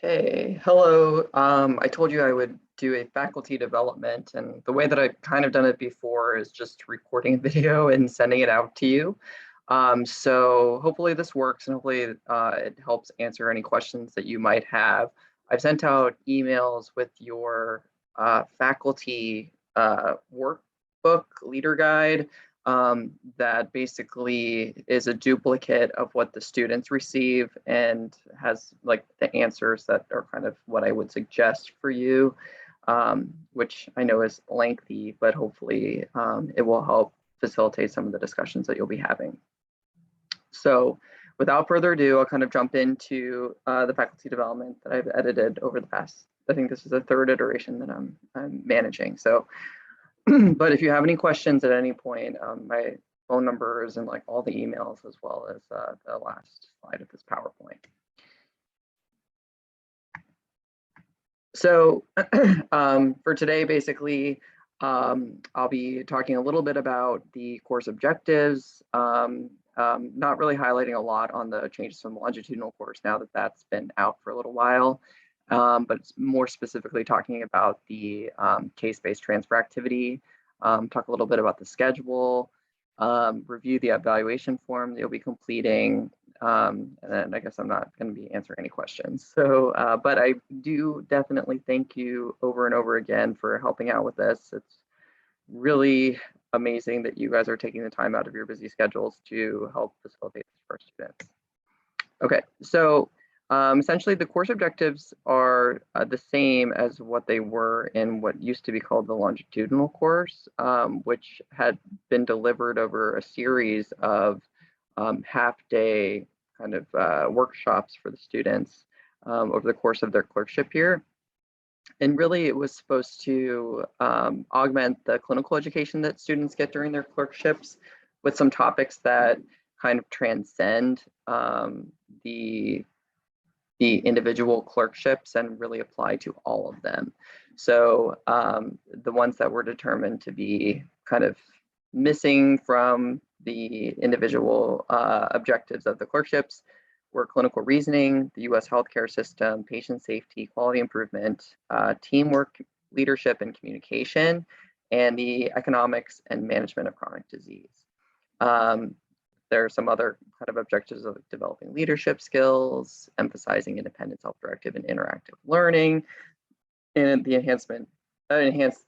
Hey, hello. I told you I would do a faculty development, and the way that I've kind of done it before is just recording a video and sending it out to you. So hopefully this works, and hopefully it helps answer any questions that you might have. I've sent out emails with your faculty workbook leader guide that basically is a duplicate of what the students receive and has like the answers that are kind of what I would suggest for you, which I know is lengthy, but hopefully it will help facilitate some of the discussions that you'll be having. So without further ado, I'll kind of jump into the faculty development that I've edited over the past, I think this is the third iteration that I'm managing. So but if you have any questions at any point, my phone number is in like all the emails as well as the last slide of this PowerPoint. So for today, basically, I'll be talking a little bit about the course objectives, not really highlighting a lot on the changes from the longitudinal course now that that's been out for a little while. But more specifically talking about the case-based transfer activity, talk a little bit about the schedule, review the evaluation form that you'll be completing, and then I guess I'm not going to be answering any questions. So, but I do definitely thank you over and over again for helping out with this. It's really amazing that you guys are taking the time out of your busy schedules to help facilitate this for our students. Okay, so essentially, the course objectives are the same as what they were in what used to be called the longitudinal course, which had been delivered over a series of half-day kind of workshops for the students over the course of their clerkship year. And really, it was supposed to augment the clinical education that students get during their clerkships with some topics that kind of transcend the individual clerkships and really apply to all of them. So the ones that were determined to be kind of missing from the individual objectives of the clerkships were clinical reasoning, the US healthcare system, patient safety, quality improvement, teamwork, leadership and communication, and the economics and management of chronic disease. There are some other kind of objectives of developing leadership skills, emphasizing independent, self-directive, and interactive learning, and the enhance the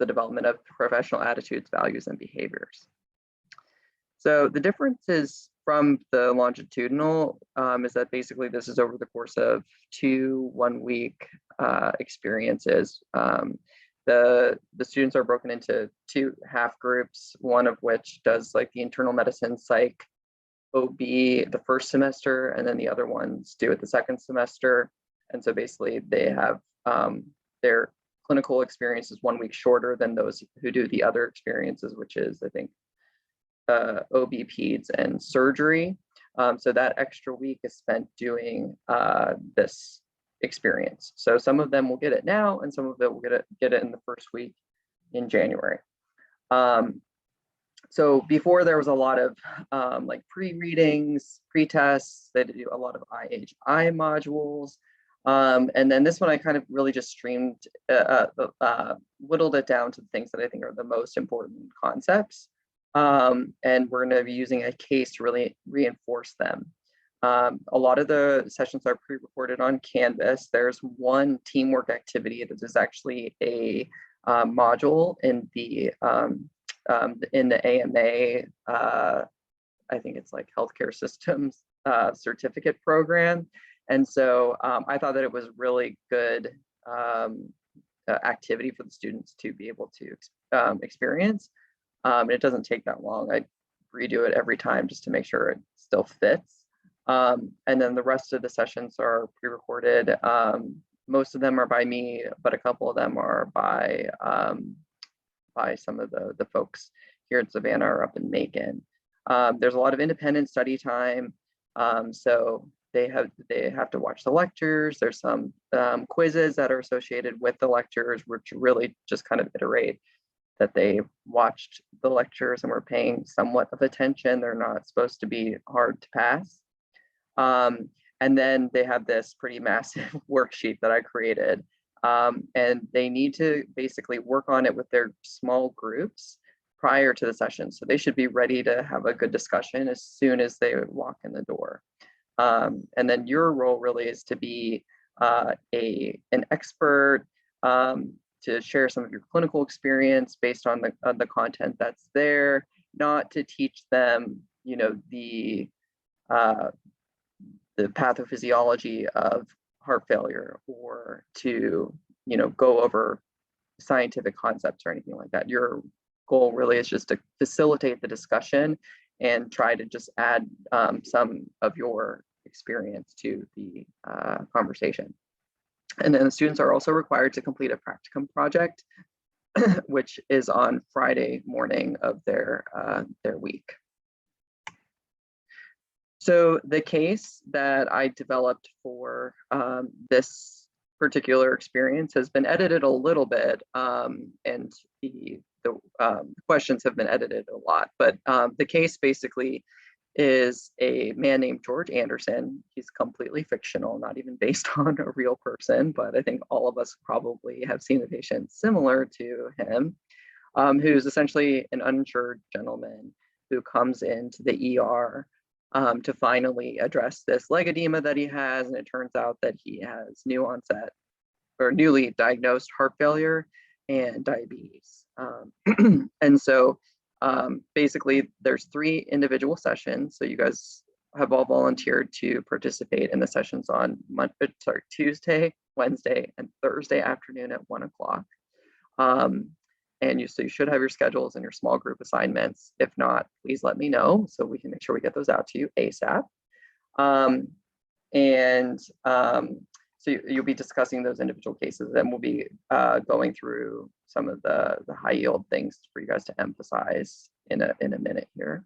development of professional attitudes, values, and behaviors. So the differences from the longitudinal is that basically this is over the course of 2 one-week experiences. The students are broken into 2 half groups, one of which does like the internal medicine, psych, OB the first semester, and then the other ones do it the second semester. And so basically they have their clinical experience is 1 week shorter than those who do the other experiences, which is, I think, OB, peds, and surgery. So that extra week is spent doing this experience. So some of them will get it now, and some of it will get it in the first week in January. So before there was a lot of like pre-readings, pre-tests, they do a lot of IHI modules. And then this one I kind of really just whittled it down to the things that I think are the most important concepts. And we're going to be using a case to really reinforce them. A lot of the sessions are pre-recorded on Canvas. There's one teamwork activity that is actually a module in the AMA, I think it's like healthcare systems certificate program. And so I thought that it was really good activity for the students to be able to experience. And it doesn't take that long. I redo it every time just to make sure it still fits. And then the rest of the sessions are pre-recorded. Most of them are by me, but a couple of them are by some of the folks here at Savannah or up in Macon. There's a lot of independent study time. So they have to watch the lectures. There's some quizzes that are associated with the lectures, which really just kind of iterate that they watched the lectures and were paying somewhat of attention. They're not supposed to be hard to pass. And then they have this pretty massive worksheet that I created. And they need to basically work on it with their small groups prior to the session. So they should be ready to have a good discussion as soon as they walk in the door. And then your role really is to be an expert, to share some of your clinical experience based on the content that's there, not to teach them, the pathophysiology of heart failure, or to, go over scientific concepts or anything like that. Your goal really is just to facilitate the discussion and try to just add some of your experience to the conversation. And then the students are also required to complete a practicum project, which is on Friday morning of their week. So the case that I developed for this particular experience has been edited a little bit, and the questions have been edited a lot, but the case basically is a man named George Anderson. He's completely fictional, not even based on a real person, but I think all of us probably have seen a patient similar to him, who's essentially an uninsured gentleman who comes into the ER to finally address this leg edema that he has. And it turns out that he has new onset or newly diagnosed heart failure and diabetes. And so basically there's 3 individual sessions. So you guys have all volunteered to participate in the sessions on Tuesday, Wednesday, and Thursday afternoon at 1 o'clock. And you should have your schedules and your small group assignments. If not, please let me know so we can make sure we get those out to you ASAP. So you'll be discussing those individual cases, and we'll be going through some of the high yield things for you guys to emphasize in a minute here.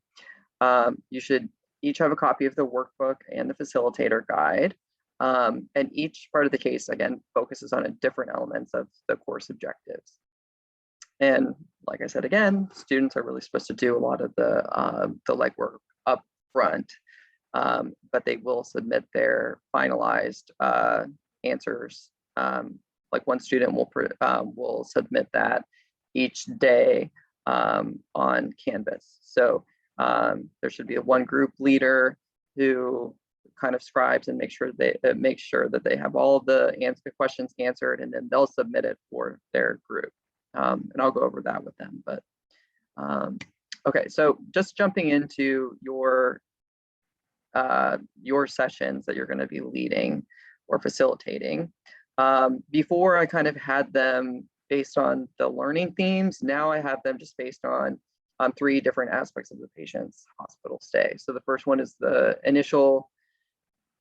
You should each have a copy of the workbook and the facilitator guide. And each part of the case, again, focuses on different elements of the course objectives. And like I said, again, students are really supposed to do a lot of the legwork up front, but they will submit their finalized answers. Like one student will submit that each day on Canvas. So there should be one group leader who kind of scribes and makes sure that they have all of the questions answered, and then they'll submit it for their group. And I'll go over that with them. But okay, so just jumping into your sessions that you're going to be leading or facilitating. Before I kind of had them based on the learning themes. Now I have them just based on 3 different aspects of the patient's hospital stay. So the first one is the initial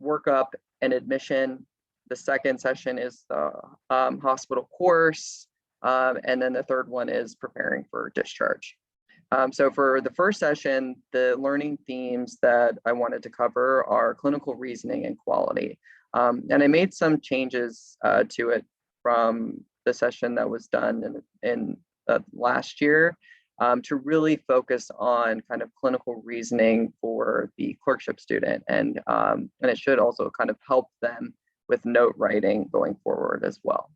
workup and admission. The second session is the hospital course. And then the third one is preparing for discharge. So for the first session, the learning themes that I wanted to cover are clinical reasoning and quality. And I made some changes to it from the session that was done in last year to really focus on kind of clinical reasoning for the clerkship student. And it should also kind of help them with note writing going forward as well.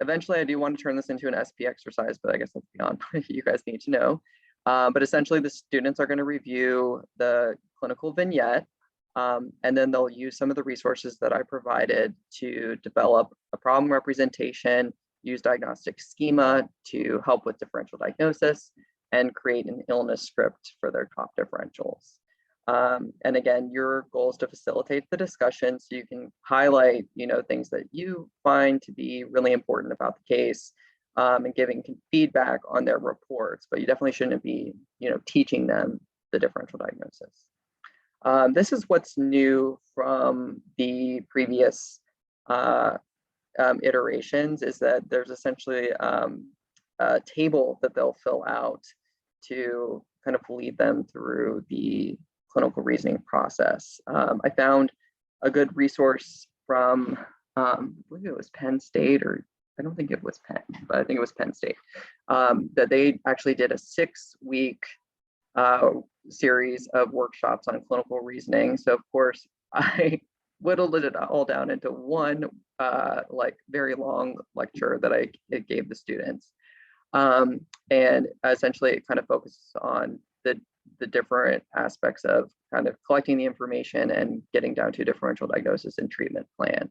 Eventually I do want to turn this into an SP exercise, but I guess that's beyond what you guys need to know. But essentially the students are going to review the clinical vignette, and then they'll use some of the resources that I provided to develop a problem representation, use diagnostic schema to help with differential diagnosis, and create an illness script for their top differentials. And again, your goal is to facilitate the discussion so you can highlight, things that you find to be really important about the case, and giving feedback on their reports, but you definitely shouldn't be, teaching them the differential diagnosis. This is what's new from the previous iterations, is that there's essentially a table that they'll fill out to kind of lead them through the clinical reasoning process. I found a good resource from, I believe it was Penn State, or I don't think it was Penn, but I think it was Penn State, that they actually did a 6-week series of workshops on clinical reasoning. So of course, I whittled it all down into one like very long lecture that I gave the students. And essentially it kind of focuses on the different aspects of kind of collecting the information and getting down to differential diagnosis and treatment plan.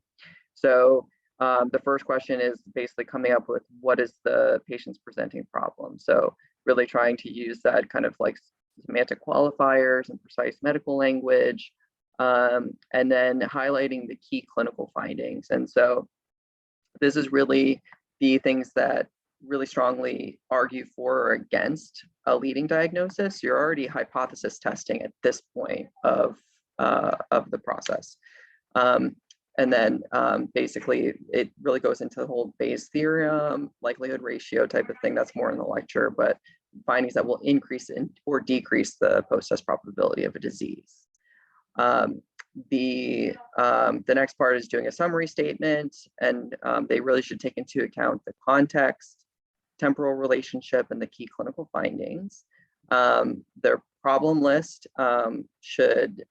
So the first question is basically coming up with what is the patient's presenting problem. So really trying to use that kind of like semantic qualifiers and precise medical language, and then highlighting the key clinical findings. And so this is really the things that really strongly argue for or against a leading diagnosis. You're already hypothesis testing at this point of the process. And then basically it really goes into the whole Bayes theorem, likelihood ratio type of thing. That's more in the lecture, but findings that will increase or decrease the post-test probability of a disease. The next part is doing a summary statement, and they really should take into account the context, temporal relationship, and the key clinical findings. Their problem list should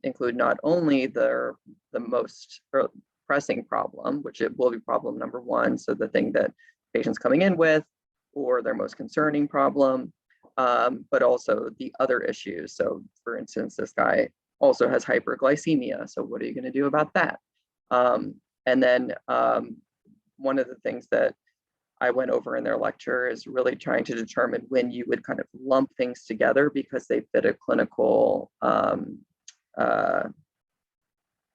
include not only the most pressing problem, which it will be problem number one, so the thing that patients coming in with, or their most concerning problem, but also the other issues. So for instance, this guy also has hyperglycemia. So what are you going to do about that? And then one of the things that I went over in their lecture is really trying to determine when you would kind of lump things together because they fit a clinical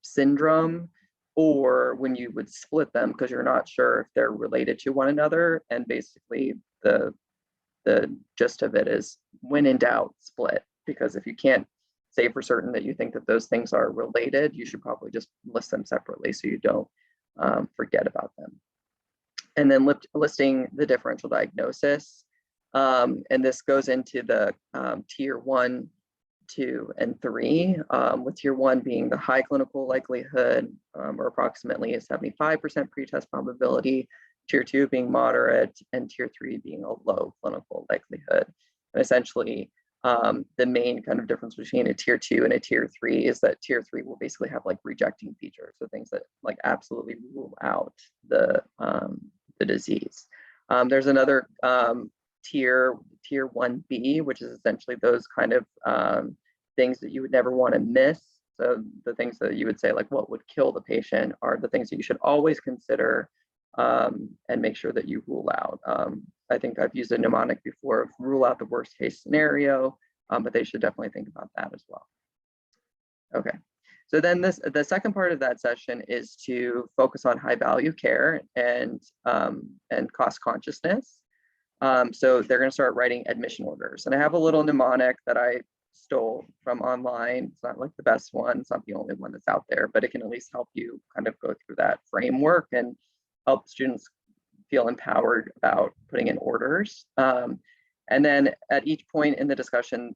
syndrome, or when you would split them because you're not sure if they're related to one another. And basically the gist of it is, when in doubt, split. Because if you can't say for certain that you think that those things are related, you should probably just list them separately so you don't forget about them. And then listing the differential diagnosis. And this goes into the tier 1, 2, and 3, with tier 1 being the high clinical likelihood, or approximately a 75% pretest probability, tier 2 being moderate, and tier 3 being a low clinical likelihood. And essentially, the main kind of difference between a tier 2 and a tier 3 is that tier 3 will basically have like rejecting features, so things that like absolutely rule out the disease. There's another tier 1B, which is essentially those kind of things that you would never want to miss. So the things that you would say like what would kill the patient are the things that you should always consider and make sure that you rule out. I think I've used a mnemonic before of rule out the worst case scenario, but they should definitely think about that as well. Okay, so then the second part of that session is to focus on high value care and cost consciousness. So they're going to start writing admission orders, and I have a little mnemonic that I stole from online. It's not like the best one, it's not the only one that's out there, but it can at least help you kind of go through that framework and help students feel empowered about putting in orders. And then at each point in the discussion,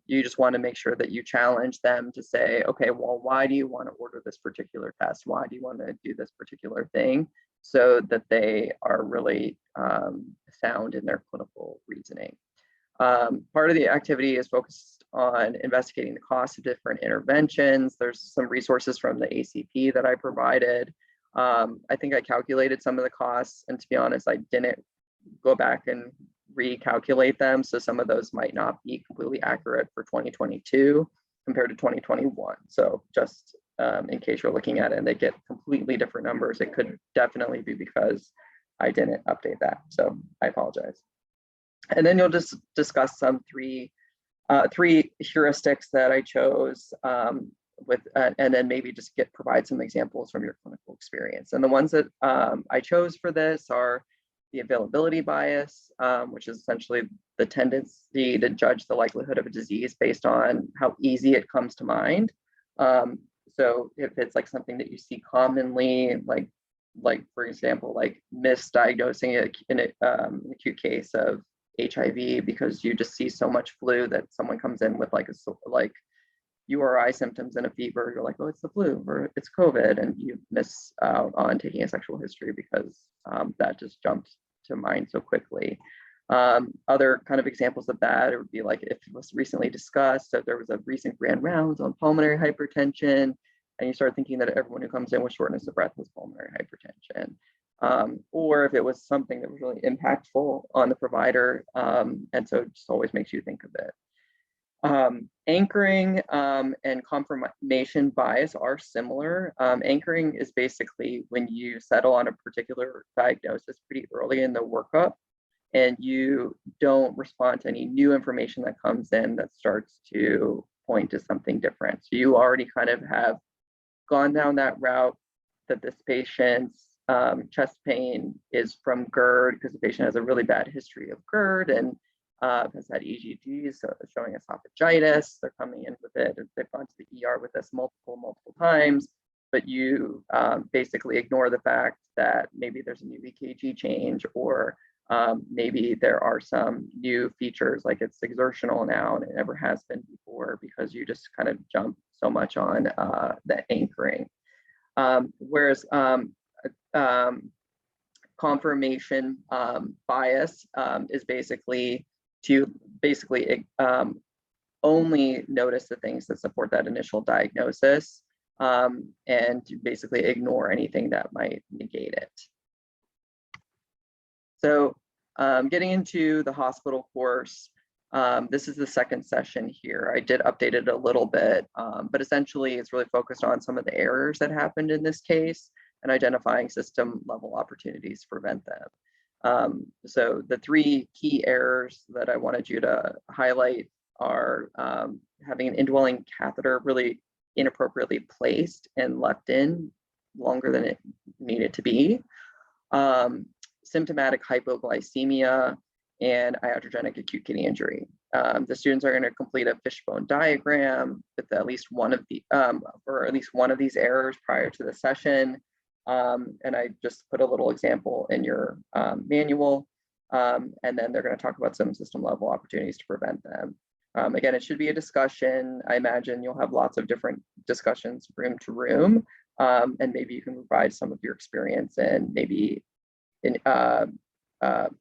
you just want to make sure that you challenge them to say, okay, well, why do you want to order this particular test? Why do you want to do this particular thing? So that they are really sound in their clinical reasoning. Part of the activity is focused on investigating the cost of different interventions. There's some resources from the ACP that I provided. I think I calculated some of the costs, and to be honest, I didn't go back and recalculate them. So some of those might not be completely accurate for 2022 compared to 2021. So just in case you're looking at it and they get completely different numbers, it could definitely be because I didn't update that. So I apologize. And then you'll just discuss some three heuristics that I chose and then maybe just provide some examples from your clinical experience. And the ones that I chose for this are the availability bias, which is essentially the tendency to judge the likelihood of a disease based on how easy it comes to mind. So if it's like something that you see commonly, like for example, like misdiagnosing an acute case of HIV because you just see so much flu that someone comes in with like URI symptoms and a fever, you're like, oh, it's the flu or it's COVID, and you miss out on taking a sexual history because that just jumps to mind so quickly. Other kind of examples of that, it would be like if it was recently discussed, that there was a recent grand rounds on pulmonary hypertension, and you start thinking that everyone who comes in with shortness of breath has pulmonary hypertension. Or if it was something that was really impactful on the provider, and so it just always makes you think of it. Anchoring and confirmation bias are similar. Anchoring is basically when you settle on a particular diagnosis pretty early in the workup, and you don't respond to any new information that comes in that starts to point to something different. So you already kind of have gone down that route, that this patient's chest pain is from GERD because the patient has a really bad history of GERD and has had EGDs, so showing esophagitis. They're coming in with it. They've gone to the ER with us multiple times, but you basically ignore the fact that maybe there's a new EKG change, or maybe there are some new features, like it's exertional now and it never has been before, because you just kind of jump so much on the anchoring. Whereas confirmation bias is basically to only notice the things that support that initial diagnosis, and to basically ignore anything that might negate it. So getting into the hospital course, this is the second session here. I did update it a little bit, but essentially it's really focused on some of the errors that happened in this case and identifying system level opportunities to prevent them. So the three key errors that I wanted you to highlight are having an indwelling catheter really inappropriately placed and left in longer than it needed to be, symptomatic hypoglycemia, and iatrogenic acute kidney injury. The students are going to complete a fishbone diagram with at least one of these errors prior to the session. And I just put a little example in your manual, and then they're going to talk about some system level opportunities to prevent them. Again, it should be a discussion. I imagine you'll have lots of different discussions room to room, and maybe you can provide some of your experience and maybe in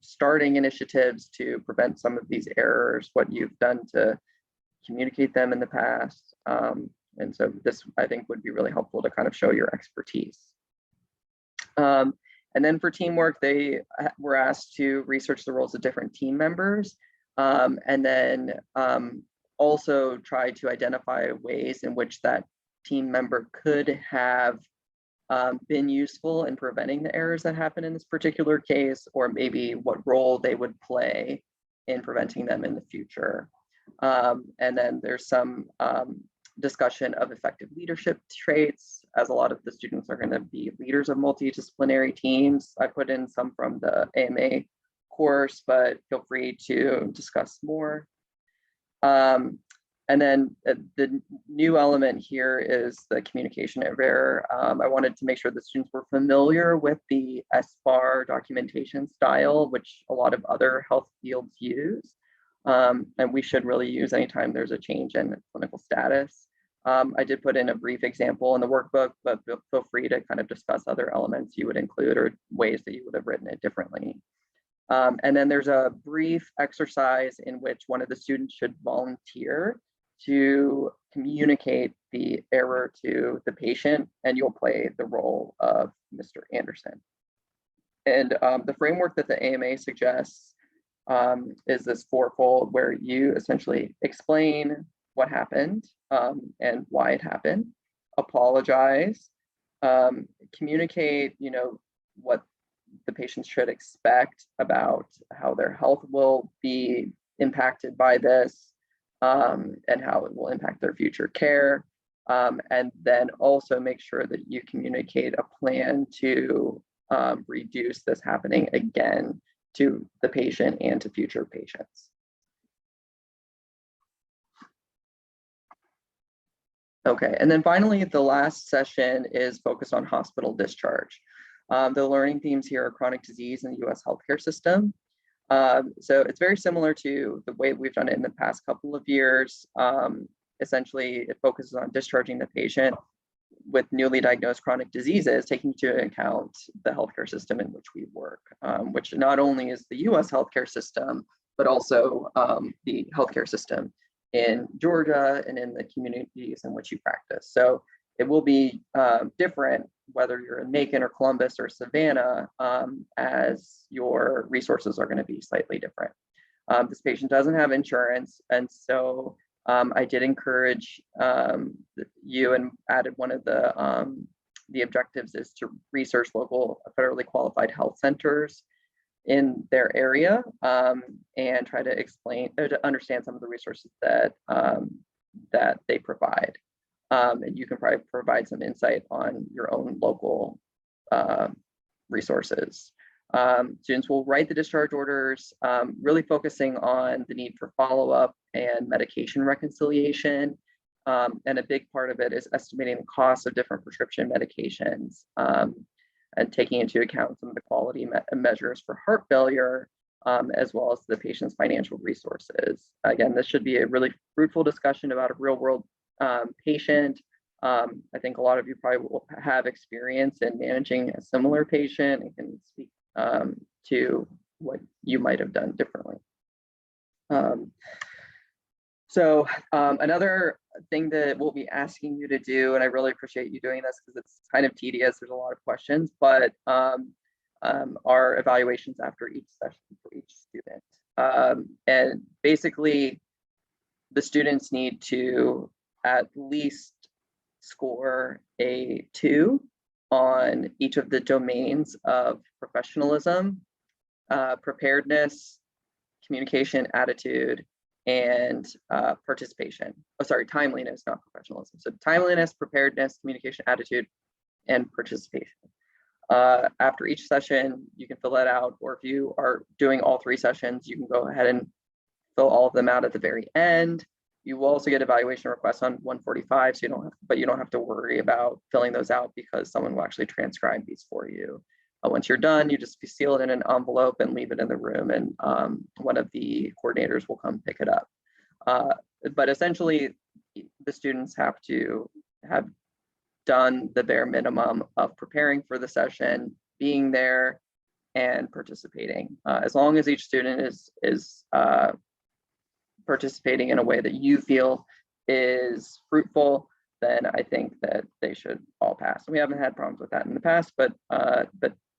starting initiatives to prevent some of these errors, what you've done to communicate them in the past. And so this, I think, would be really helpful to kind of show your expertise. And then for teamwork, they were asked to research the roles of different team members, and then also try to identify ways in which that team member could have been useful in preventing the errors that happen in this particular case, or maybe what role they would play in preventing them in the future. And then there's some discussion of effective leadership traits, as a lot of the students are going to be leaders of multidisciplinary teams. I put in some from the AMA course, but feel free to discuss more. And then the new element here is the communication of error. I wanted to make sure the students were familiar with the SBAR documentation style, which a lot of other health fields use. And we should really use anytime there's a change in clinical status. I did put in a brief example in the workbook, but feel free to kind of discuss other elements you would include or ways that you would have written it differently. And then there's a brief exercise in which one of the students should volunteer to communicate the error to the patient, and you'll play the role of Mr. Anderson. And the framework that the AMA suggests is this fourfold, where you essentially explain what happened and why it happened, apologize, communicate, what the patient should expect about how their health will be impacted by this, and how it will impact their future care, and then also make sure that you communicate a plan to reduce this happening again to the patient and to future patients. Okay, and then finally, the last session is focused on hospital discharge. The learning themes here are chronic disease in the US healthcare system. So it's very similar to the way we've done it in the past couple of years. Essentially, it focuses on discharging the patient with newly diagnosed chronic diseases, taking into account the healthcare system in which we work, which not only is the US healthcare system, but also the healthcare system in Georgia and in the communities in which you practice. So it will be different whether you're in Macon or Columbus or Savannah, as your resources are going to be slightly different. This patient doesn't have insurance, and so I did encourage you and added one of the objectives is to research local federally qualified health centers in their area, and try to explain or to understand some of the resources that that they provide. And you can probably provide some insight on your own local resources. Students will write the discharge orders, really focusing on the need for follow-up and medication reconciliation. And a big part of it is estimating the cost of different prescription medications, and taking into account some of the quality measures for heart failure, as well as the patient's financial resources. Again, this should be a really fruitful discussion about a real-world patient. I think a lot of you probably will have experience in managing a similar patient and can speak to what you might have done differently. So another thing that we'll be asking you to do, and I really appreciate you doing this because it's kind of tedious, there's a lot of questions, but are evaluations after each session for each student. And basically, the students need to at least score a 2 on each of the domains of professionalism, preparedness, communication, attitude, and participation. Oh, sorry, timeliness, not professionalism. So timeliness, preparedness, communication, attitude, and participation. After each session, you can fill that out, or if you are doing all 3 sessions, you can go ahead and fill all of them out at the very end. You will also get evaluation requests on 145, so you don't have to worry about filling those out because someone will actually transcribe these for you. Once you're done, you just seal it in an envelope and leave it in the room, and one of the coordinators will come pick it up. But essentially, the students have to have done the bare minimum of preparing for the session, being there, and participating. As long as each student is participating in a way that you feel is fruitful, then I think that they should all pass. We haven't had problems with that in the past, but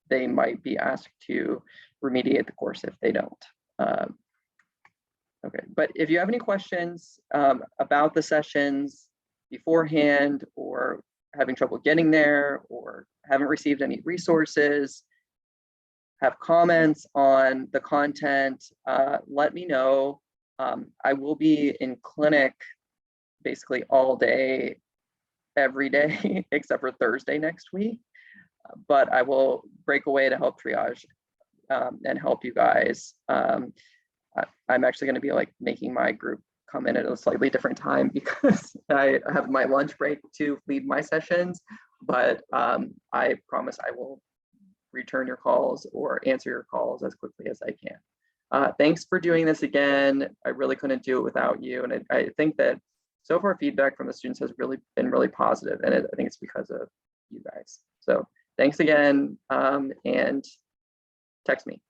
they might be asked to remediate the course if they don't. Okay, but if you have any questions about the sessions beforehand, or having trouble getting there, or haven't received any resources, have comments on the content, let me know. I will be in clinic basically all day, every day, except for Thursday next week. But I will break away to help triage and help you guys. I'm actually going to be like making my group come in at a slightly different time because I have my lunch break to lead my sessions. But I promise I will return your calls or answer your calls as quickly as I can. Thanks for doing this again. I really couldn't do it without you. And I think that so far feedback from the students has really been really positive, and I think it's because of you guys. So thanks again, and text me.